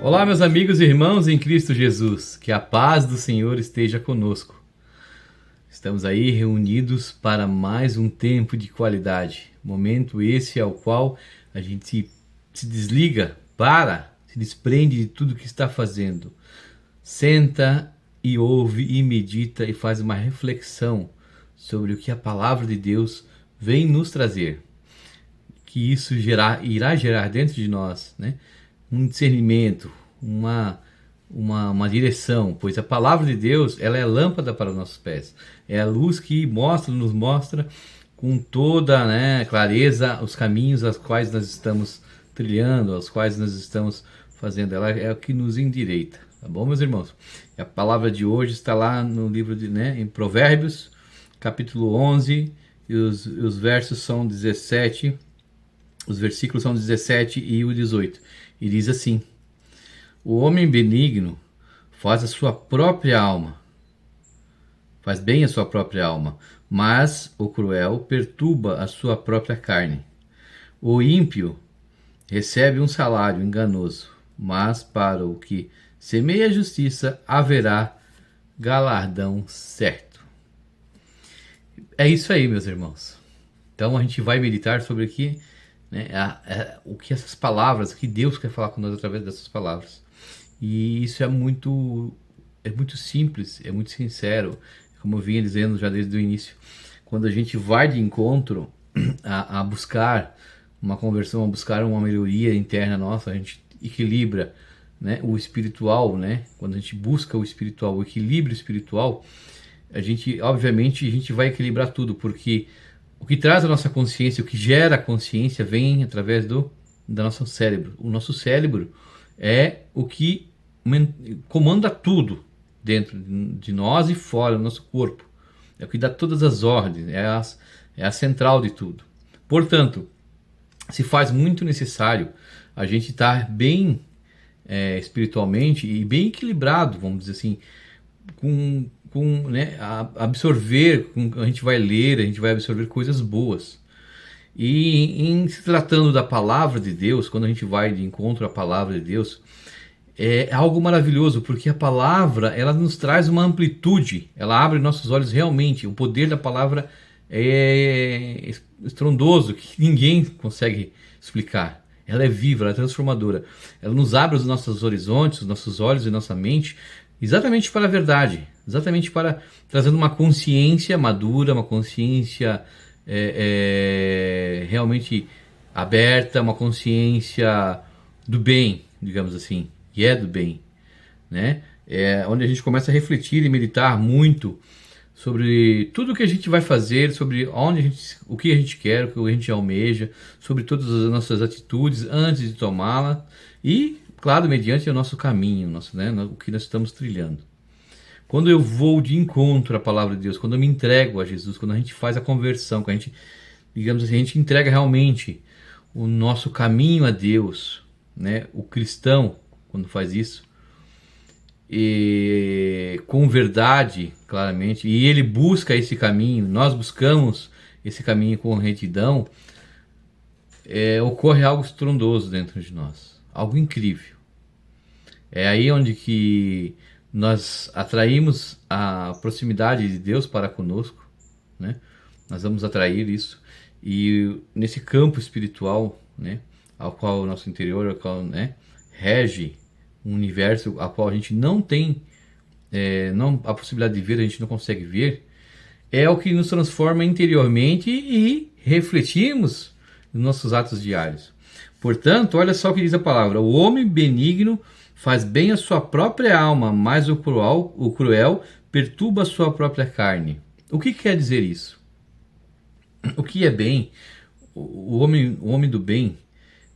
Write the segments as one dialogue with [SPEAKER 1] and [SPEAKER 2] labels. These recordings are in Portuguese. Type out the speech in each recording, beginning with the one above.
[SPEAKER 1] Olá, meus amigos e irmãos em Cristo Jesus, que a paz do Senhor esteja conosco. Estamos aí reunidos para mais um tempo de qualidade, momento esse ao qual a gente se desliga, se desprende de tudo que está fazendo, senta e ouve e medita e faz uma reflexão sobre o que a palavra de Deus vem nos trazer, que isso irá gerar dentro de nós, né? Um discernimento, uma direção, pois a palavra de Deus ela é lâmpada para os nossos pés, é a luz que nos mostra com toda, né, clareza os caminhos aos quais nós estamos trilhando, aos quais nós estamos fazendo, ela é o que nos endireita, tá bom, meus irmãos? E a palavra de hoje está lá no livro em Provérbios, capítulo 11, e os versos são 17, os versículos são 17 e o 18, e diz assim: o homem benigno faz bem a sua própria alma, mas o cruel perturba a sua própria carne. O ímpio recebe um salário enganoso, mas para o que semeia a justiça haverá galardão certo. É isso aí, meus irmãos. Então a gente vai meditar sobre aqui, né, o que essas palavras, o que Deus quer falar com nós através dessas palavras. E isso é muito simples, é muito sincero, como eu vinha dizendo já desde o início. Quando a gente vai de encontro a buscar uma conversão, a buscar uma melhoria interna nossa, a gente equilibra, né, o espiritual, né? Quando a gente busca o espiritual, o equilíbrio espiritual, obviamente a gente vai equilibrar tudo, porque o que traz a nossa consciência, o que gera a consciência vem através do nosso cérebro. O nosso cérebro é o que comanda tudo dentro de nós e fora do nosso corpo. É o que dá todas as ordens, é a central de tudo. Portanto, se faz muito necessário a gente estar bem espiritualmente e bem equilibrado, vamos dizer assim, né, absorver, a gente vai ler, a gente vai absorver coisas boas. E em se tratando da palavra de Deus, quando a gente vai de encontro à palavra de Deus, é algo maravilhoso, porque a palavra ela nos traz uma amplitude, ela abre nossos olhos realmente. O poder da palavra é estrondoso, que ninguém consegue explicar. Ela é viva, ela é transformadora. Ela nos abre os nossos horizontes, os nossos olhos e nossa mente, exatamente para a verdade, exatamente para trazendo uma consciência madura, uma consciência realmente aberta, uma consciência do bem, digamos assim, que é do bem, né? Onde a gente começa a refletir e meditar muito sobre tudo o que a gente vai fazer, sobre o que a gente quer, o que a gente almeja, sobre todas as nossas atitudes antes de tomá-la e, claro, mediante o nosso caminho, o que nós estamos trilhando. Quando eu vou de encontro à palavra de Deus, quando eu me entrego a Jesus, quando a gente faz a conversão, quando a gente, digamos assim, a gente entrega realmente o nosso caminho a Deus, né? O cristão, quando faz isso, e com verdade, claramente, e ele busca esse caminho, nós buscamos esse caminho com retidão, ocorre algo estrondoso dentro de nós, algo incrível. É aí onde que nós atraímos a proximidade de Deus para conosco, né? Nós vamos atrair isso, e nesse campo espiritual, né, ao qual o nosso interior, ao qual, né, rege um universo ao qual a gente não tem a possibilidade de ver, a gente não consegue ver, é o que nos transforma interiormente e refletimos nos nossos atos diários. Portanto, olha só o que diz a palavra: o homem benigno faz bem a sua própria alma, mas o cruel perturba a sua própria carne. O que quer dizer isso? O que é bem? O homem do bem,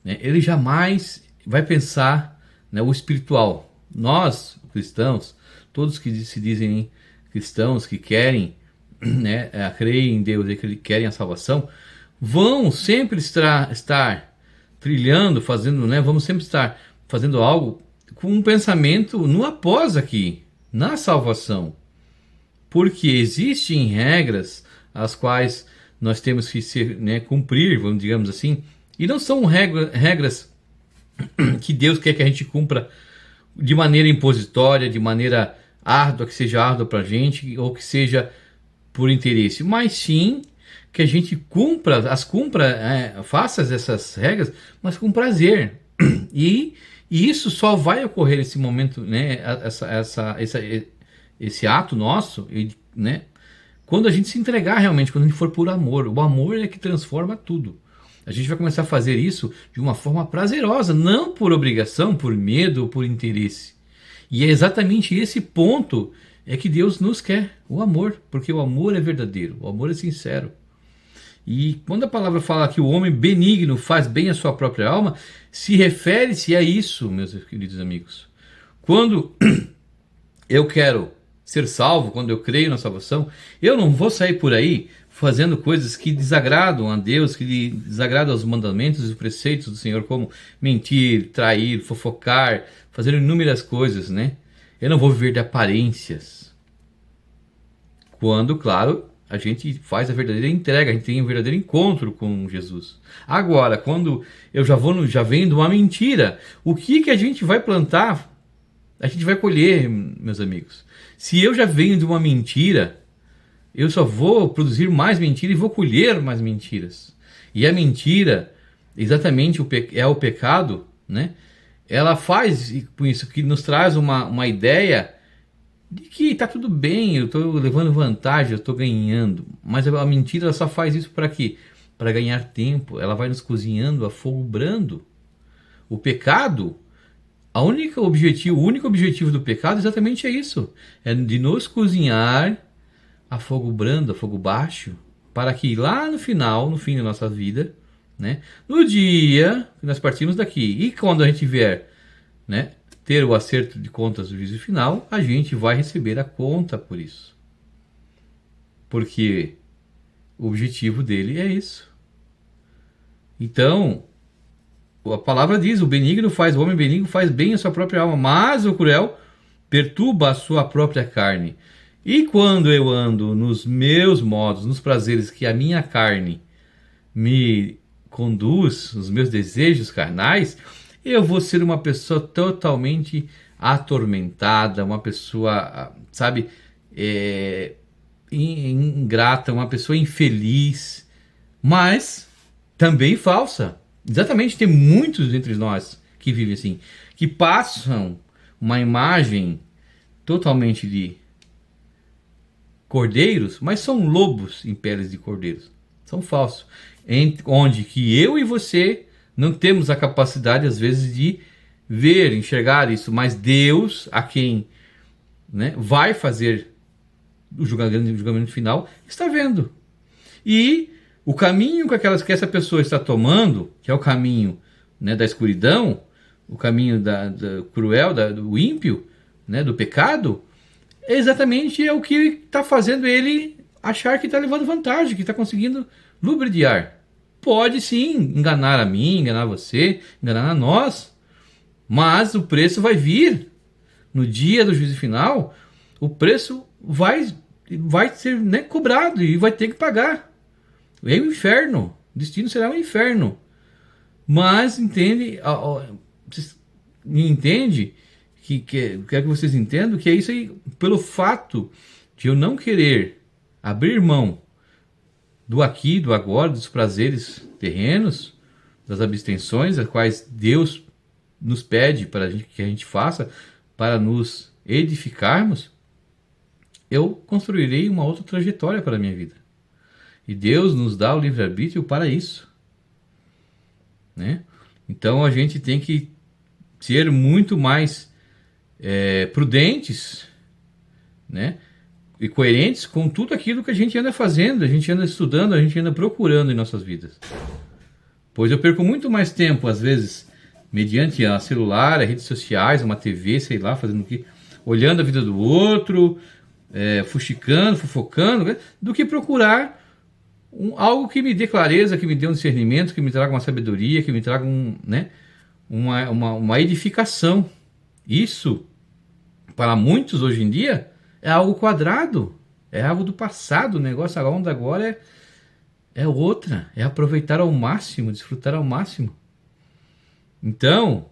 [SPEAKER 1] né, ele jamais vai pensar, né, o espiritual. Nós, cristãos, todos que se dizem cristãos, que querem, né, creem em Deus e que querem a salvação, vão sempre estar trilhando, fazendo, né, vamos sempre estar fazendo algo com um pensamento no após aqui, na salvação. Porque existem regras as quais nós temos que cumprir, digamos assim, e não são regras que Deus quer que a gente cumpra de maneira impositória, de maneira árdua, que seja árdua para a gente, ou que seja por interesse, mas sim que a gente faça essas regras, mas com prazer. E, e isso só vai ocorrer nesse momento, né? Esse ato nosso, né? Quando a gente se entregar realmente, quando a gente for por amor. O amor é que transforma tudo. A gente vai começar a fazer isso de uma forma prazerosa, não por obrigação, por medo ou por interesse. E é exatamente esse ponto é que Deus nos quer, o amor, porque o amor é verdadeiro, o amor é sincero. E quando a palavra fala que o homem benigno faz bem à sua própria alma, se refere-se a isso, meus queridos amigos. Quando eu quero ser salvo, quando eu creio na salvação, eu não vou sair por aí fazendo coisas que desagradam a Deus, que desagradam aos mandamentos e preceitos do Senhor, como mentir, trair, fofocar, fazer inúmeras coisas, né? Eu não vou viver de aparências. Quando, claro, a gente faz a verdadeira entrega, a gente tem um verdadeiro encontro com Jesus. Agora, quando eu já venho de uma mentira, o que a gente vai plantar, a gente vai colher, meus amigos. Se eu já venho de uma mentira, eu só vou produzir mais mentira e vou colher mais mentiras. E a mentira, exatamente é o pecado, né? Ela faz com isso que nos traz uma ideia de que está tudo bem, eu estou levando vantagem, eu estou ganhando. Mas a mentira ela só faz isso para quê? Para ganhar tempo. Ela vai nos cozinhando a fogo brando. O pecado, o único objetivo do pecado exatamente é isso. É de nos cozinhar a fogo brando, a fogo baixo, para que lá no final, no fim da nossa vida, né, no dia que nós partimos daqui e quando a gente vier, né, ter o acerto de contas do juízo final, a gente vai receber a conta por isso. Porque o objetivo dele é isso. Então, a palavra diz, o homem benigno faz bem a sua própria alma, mas o cruel perturba a sua própria carne. E quando eu ando nos meus modos, nos prazeres que a minha carne me conduz, os meus desejos carnais, eu vou ser uma pessoa totalmente atormentada, uma pessoa, sabe, ingrata, uma pessoa infeliz, mas também falsa. Exatamente, tem muitos entre nós que vivem assim, que passam uma imagem totalmente de cordeiros, mas são lobos em peles de cordeiros. São falsos. Onde que eu e você não temos a capacidade, às vezes, de ver, enxergar isso. Mas Deus, a quem, né, vai fazer o julgamento final, está vendo. E o caminho que essa pessoa está tomando, que é o caminho, né, da escuridão, o caminho da cruel, do ímpio, né, do pecado, exatamente é o que está fazendo ele achar que está levando vantagem, que está conseguindo lubridiar. Pode sim enganar a mim, enganar você, enganar a nós, mas o preço vai vir. No dia do juízo final, o preço vai ser, né, cobrado e vai ter que pagar. É o inferno, o destino será um inferno. Mas entende quero que vocês entendam que é isso aí, pelo fato de eu não querer abrir mão do aqui, do agora, dos prazeres terrenos, das abstenções, as quais Deus nos pede que a gente faça para nos edificarmos, eu construirei uma outra trajetória para a minha vida. E Deus nos dá o livre-arbítrio para isso, né? Então a gente tem que ser muito mais prudentes, né, e coerentes com tudo aquilo que a gente anda fazendo, a gente anda estudando, a gente anda procurando em nossas vidas. Pois eu perco muito mais tempo, às vezes, mediante a celular, as redes sociais, uma TV, sei lá, fazendo o que, olhando a vida do outro, fuxicando, fofocando, do que procurar algo que me dê clareza, que me dê um discernimento, que me traga uma sabedoria, que me traga uma edificação. Isso, para muitos hoje em dia, é algo quadrado, é algo do passado. O negócio, a onda agora é outra, é aproveitar ao máximo, desfrutar ao máximo. Então,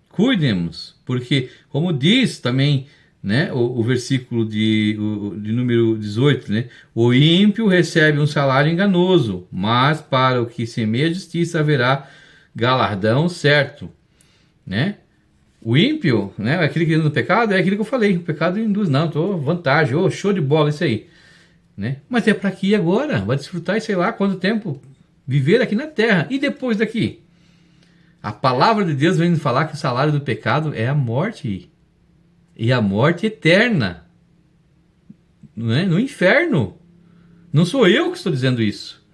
[SPEAKER 1] Cuidemos, porque, como diz também, né, o versículo de número 18, né, o ímpio recebe um salário enganoso, mas para o que semeia justiça haverá galardão certo, né? O ímpio, né, aquele que anda no pecado, é aquilo que eu falei, o pecado induz, não, tô vantagem, show de bola isso aí, né? Mas é para aqui agora, vai desfrutar e sei lá quanto tempo viver aqui na terra e depois daqui. A palavra de Deus vem nos falar que o salário do pecado é a morte. E a morte eterna. Né? No inferno. Não sou eu que estou dizendo isso.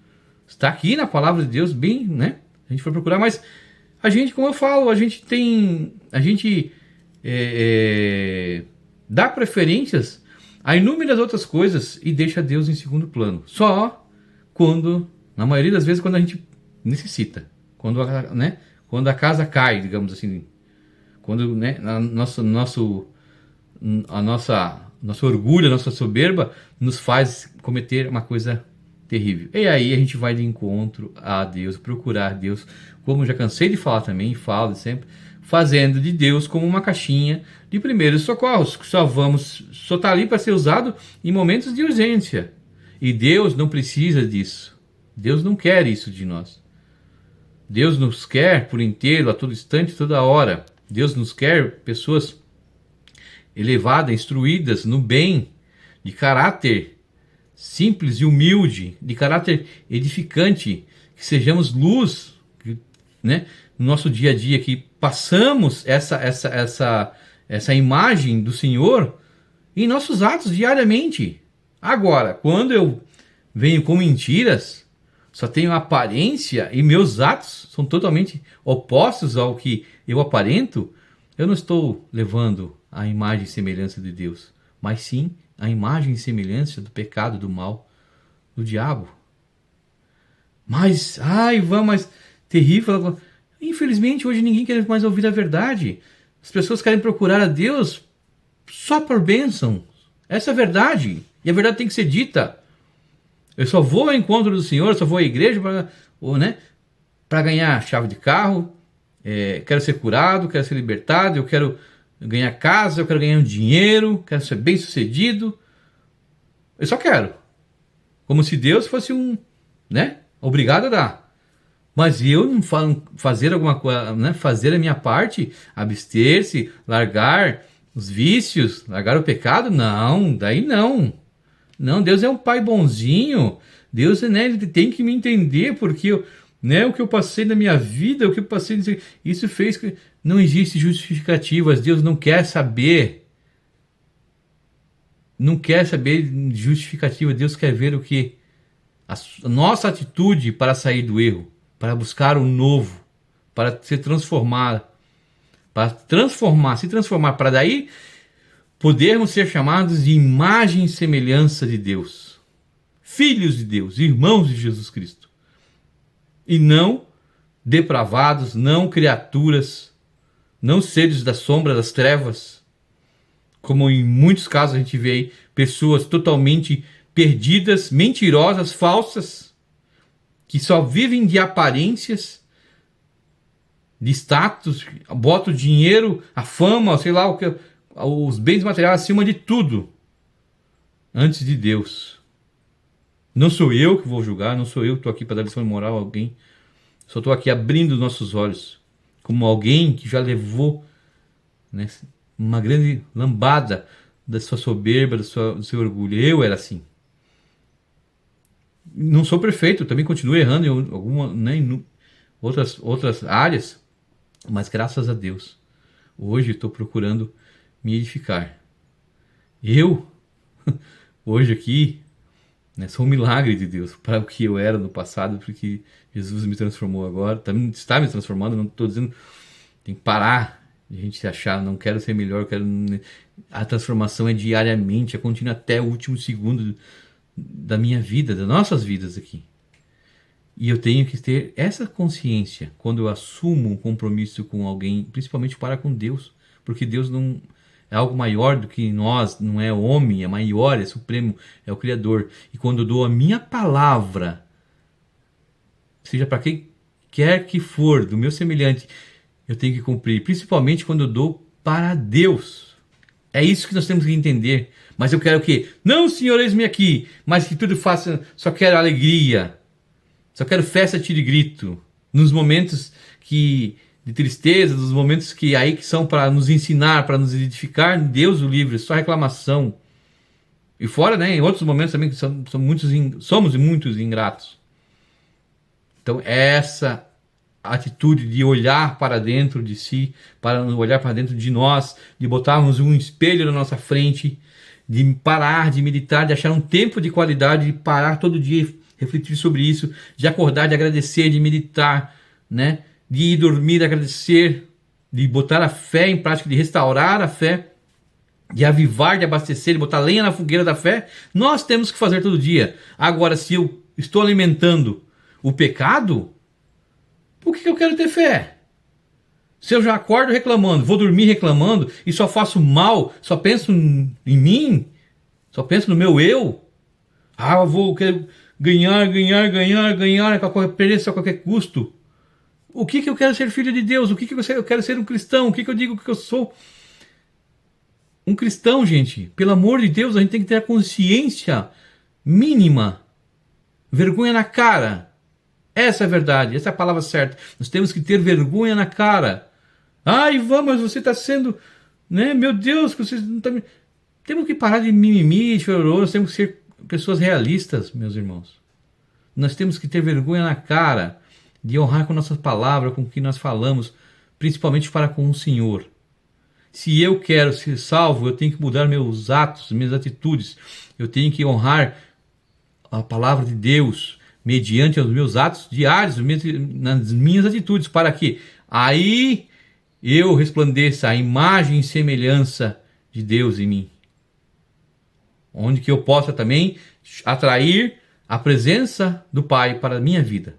[SPEAKER 1] Está aqui na palavra de Deus, bem, né? A gente foi procurar, mas a gente, como eu falo, a gente tem. A gente dá preferências a inúmeras outras coisas e deixa Deus em segundo plano. Só quando, na maioria das vezes, quando a gente necessita. Quando, né? Quando a casa cai, digamos assim, quando, né, nosso orgulho, a nossa soberba nos faz cometer uma coisa terrível. E aí a gente vai de encontro a Deus, procurar Deus, como já cansei de falar também, falo sempre, fazendo de Deus como uma caixinha de primeiros socorros, que só tá ali para ser usado em momentos de urgência. E Deus não precisa disso. Deus não quer isso de nós. Deus nos quer por inteiro, a todo instante, toda hora. Deus nos quer pessoas elevadas, instruídas no bem, de caráter simples e humilde, de caráter edificante, que sejamos luz, né, no nosso dia a dia, que passamos essa imagem do Senhor em nossos atos diariamente. Agora, quando eu venho com mentiras, só tenho aparência e meus atos são totalmente opostos ao que eu aparento, eu não estou levando a imagem e semelhança de Deus, mas sim a imagem e semelhança do pecado, do mal, do diabo. Mas, mas terrível. Infelizmente, hoje ninguém quer mais ouvir a verdade. As pessoas querem procurar a Deus só por bênção. Essa é a verdade. E a verdade tem que ser dita. Eu só vou ao encontro do Senhor, só vou à igreja para ganhar chave de carro, quero ser curado, quero ser libertado, eu quero ganhar casa, eu quero ganhar um dinheiro, quero ser bem sucedido. Eu só quero. Como se Deus fosse obrigado a dar. Mas eu não fazer alguma coisa, né, fazer a minha parte, abster-se, largar os vícios, largar o pecado, não, daí não. Não, Deus é um pai bonzinho. Deus, né, ele tem que me entender porque o que eu passei na minha vida, o que eu passei, isso fez que não existe justificativas. Deus não quer saber. Não quer saber de justificativa. Deus quer ver o que a nossa atitude para sair do erro, para buscar o novo, para se transformar, se transformar, para daí podermos ser chamados de imagem e semelhança de Deus, filhos de Deus, irmãos de Jesus Cristo, e não depravados, não criaturas, não seres da sombra das trevas, como em muitos casos a gente vê aí, pessoas totalmente perdidas, mentirosas, falsas, que só vivem de aparências, de status, botam o dinheiro, a fama, sei lá o que, os bens materiais acima de tudo, antes de Deus. Não sou eu que vou julgar, não sou eu que estou aqui para dar lição de moral a alguém. Só estou aqui abrindo os nossos olhos, como alguém que já levou, né, uma grande lambada da sua soberba, do seu orgulho. Eu era assim. Não sou perfeito, também continuo errando em outras áreas, mas graças a Deus, hoje estou procurando me edificar. Eu, hoje aqui, né, sou um milagre de Deus para o que eu era no passado, porque Jesus me transformou agora, também está me transformando. Não estou dizendo tem que parar de a gente se achar, não quero ser melhor, a transformação é diariamente, é contínua até o último segundo da minha vida, das nossas vidas aqui. E eu tenho que ter essa consciência quando eu assumo um compromisso com alguém, principalmente para com Deus, porque Deus não é algo maior do que nós, não é homem, é maior, é supremo, é o Criador. E quando eu dou a minha palavra, seja para quem quer que for, do meu semelhante, eu tenho que cumprir, principalmente quando eu dou para Deus. É isso que nós temos que entender. Mas eu quero o quê? Não, Senhor, eis-me aqui, mas que tudo faça, só quero alegria, só quero festa, tiro e grito. Nos momentos de tristeza, nos momentos que são para nos ensinar, para nos edificar, Deus o livre, só reclamação. E fora, né, em outros momentos também que somos muitos ingratos. Então, essa atitude de olhar para dentro de si, para olhar para dentro de nós, de botarmos um espelho na nossa frente, de parar, de meditar, de achar um tempo de qualidade, de parar todo dia, refletir sobre isso, de acordar, de agradecer, de meditar, né? De ir dormir, de agradecer, de botar a fé em prática, de restaurar a fé, de avivar, de abastecer, de botar lenha na fogueira da fé. Nós temos que fazer todo dia. Agora, se eu estou alimentando o pecado, por que eu quero ter fé? Se eu já acordo reclamando, vou dormir reclamando e só faço mal, só penso em mim, só penso no meu eu, eu vou querer ganhar a qualquer preço, a qualquer custo. O que eu quero ser filho de Deus? O que eu quero ser um cristão? O que eu digo que eu sou? Um cristão, gente, pelo amor de Deus, a gente tem que ter a consciência mínima, vergonha na cara. Essa é a verdade, essa é a palavra certa. Nós temos que ter vergonha na cara. Ivan, mas você está sendo, né? Meu Deus, você não está. Temos que parar de mimimi, de chororô. Nós temos que ser pessoas realistas, meus irmãos. Nós temos que ter vergonha na cara de honrar com nossas palavras, com o que nós falamos, principalmente para com o Senhor. Se eu quero ser salvo, eu tenho que mudar meus atos, minhas atitudes. Eu tenho que honrar a palavra de Deus mediante os meus atos diários, nas minhas atitudes, para que aí eu resplandeça a imagem e semelhança de Deus em mim. Onde que eu possa também atrair a presença do Pai para a minha vida.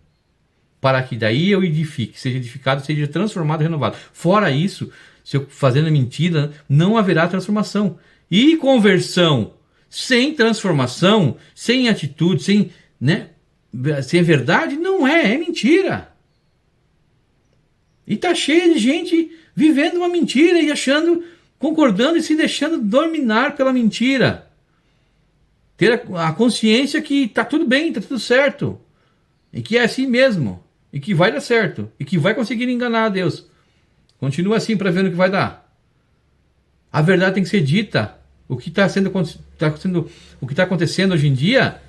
[SPEAKER 1] Para que daí eu edifique, seja edificado, seja transformado e renovado. Fora isso, se eu fazendo mentira, não haverá transformação. E conversão sem transformação, sem atitude, sem verdade, não é mentira. E tá cheio de gente vivendo uma mentira e achando, concordando e se deixando dominar pela mentira. Ter a consciência que tá tudo bem, tá tudo certo. E que é assim mesmo. E que vai dar certo. E que vai conseguir enganar a Deus. Continua assim para ver no que vai dar. A verdade tem que ser dita. O que está acontecendo hoje em dia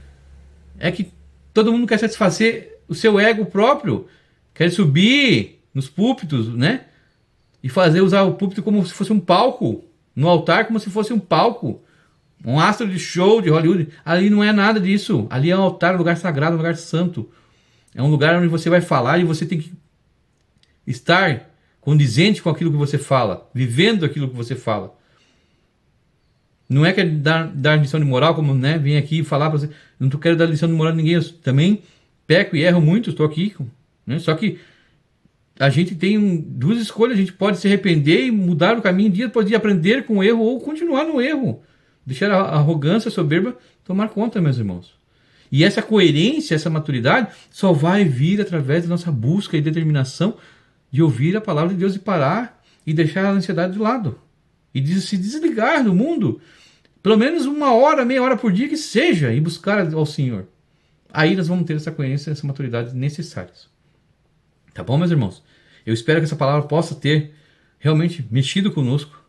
[SPEAKER 1] é que todo mundo quer satisfazer o seu ego próprio. Quer subir nos púlpitos, né? E usar o púlpito como se fosse um palco. No altar como se fosse um palco. Um astro de show de Hollywood. Ali não é nada disso. Ali é um altar, um lugar sagrado, um lugar santo. É um lugar onde você vai falar e você tem que estar condizente com aquilo que você fala. Vivendo aquilo que você fala. Não é que dar lição de moral, como vem aqui falar para você. Não quero dar lição de moral a ninguém. Eu também peco e erro muito, estou aqui. Né? Só que a gente tem duas escolhas. A gente pode se arrepender e mudar o caminho dia após dia, aprender com o erro ou continuar no erro. Deixar a arrogância, a soberba tomar conta, meus irmãos. E essa coerência, essa maturidade só vai vir através da nossa busca e determinação de ouvir a palavra de Deus e parar e deixar a ansiedade de lado. E de se desligar do mundo, pelo menos 1 hora, meia hora por dia que seja, e buscar ao Senhor. Aí nós vamos ter essa coerência, essa maturidade necessárias. Tá bom, meus irmãos? Eu espero que essa palavra possa ter realmente mexido conosco,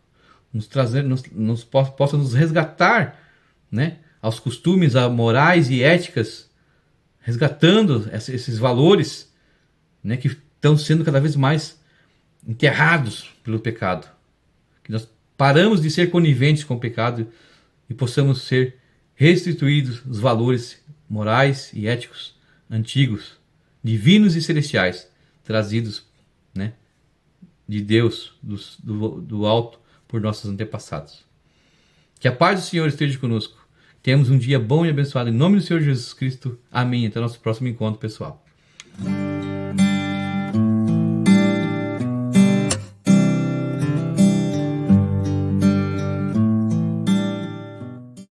[SPEAKER 1] possa nos resgatar, né, aos costumes, a morais e éticas, resgatando esses valores, né, que estão sendo cada vez mais enterrados pelo pecado. Que nós paramos de ser coniventes com o pecado e possamos ser restituídos os valores morais e éticos antigos, divinos e celestiais, trazidos, né, de Deus, do alto, por nossos antepassados. Que a paz do Senhor esteja conosco. Temos um dia bom e abençoado em nome do Senhor Jesus Cristo. Amém. Até o nosso próximo encontro, pessoal.